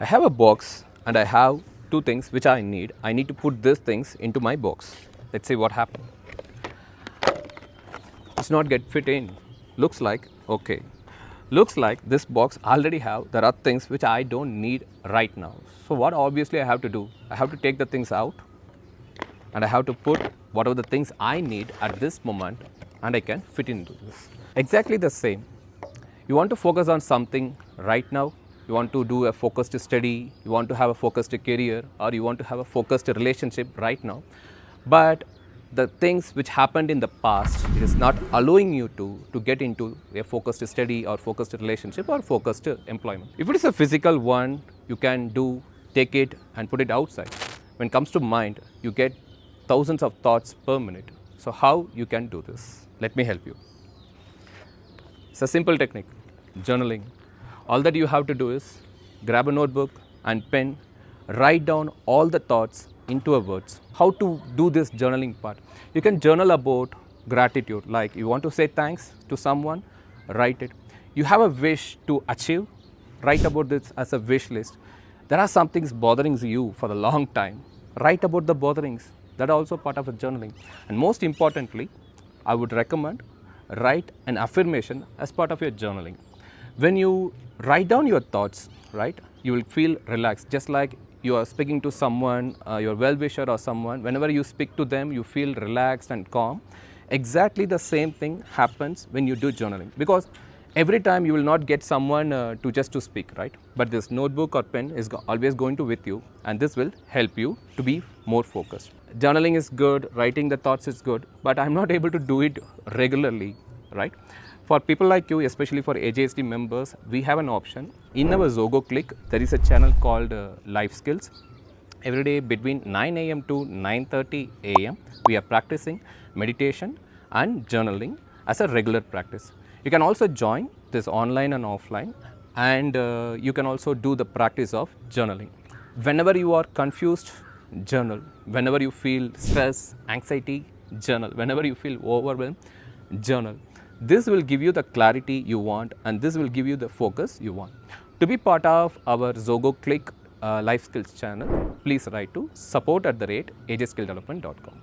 I have a box and I have two things which I need. I need to put these things into my box. Let's see what happens. It's not get fit in. Looks like okay. Looks like this box already have there are things which I don't need right now. So what obviously I have to do? I have to take the things out and I have to put whatever the things I need at this moment and I can fit into this. Exactly the same. You want to focus on something right now, you want to do a focused study, you want to have a focused career, or you want to have a focused relationship right now, but the things which happened in the past, it is not allowing you to get into a focused study or focused relationship or focused employment. If it is a physical one, you can take it and put it outside. When it comes to mind, you get thousands of thoughts per minute. So how you can do this? Let me help you. It's a simple technique, journaling. All that you have to do is grab a notebook and pen, write down all the thoughts into a words. How to do this journaling part? You can journal about gratitude, like you want to say thanks to someone, write it. You have a wish to achieve, write about this as a wish list. There are some things bothering you for a long time, write about the botherings. That is also part of a journaling. And most importantly, I would recommend write an affirmation as part of your journaling. When you write down your thoughts, right, you will feel relaxed, just like you are speaking to someone, your well-wisher or someone. Whenever you speak to them, you feel relaxed and calm. Exactly the same thing happens when you do journaling, because every time you will not get someone to speak, right? But this notebook or pen is always going to with you, and this will help you to be more focused. Journaling is good, writing the thoughts is good, but I'm not able to do it regularly, right? For people like you, especially for AJSD members, we have an option. In our Zogo Click, there is a channel called Life Skills. Every day between 9 a.m. to 9:30 a.m., we are practicing meditation and journaling as a regular practice. You can also join this online and offline, and you can also do the practice of journaling. Whenever you are confused, journal. Whenever you feel stress, anxiety, journal. Whenever you feel overwhelmed, journal. This will give you the clarity you want, and this will give you the focus you want. To be part of our Zogo Click Life Skills channel, please write to support@ajskilldevelopment.com.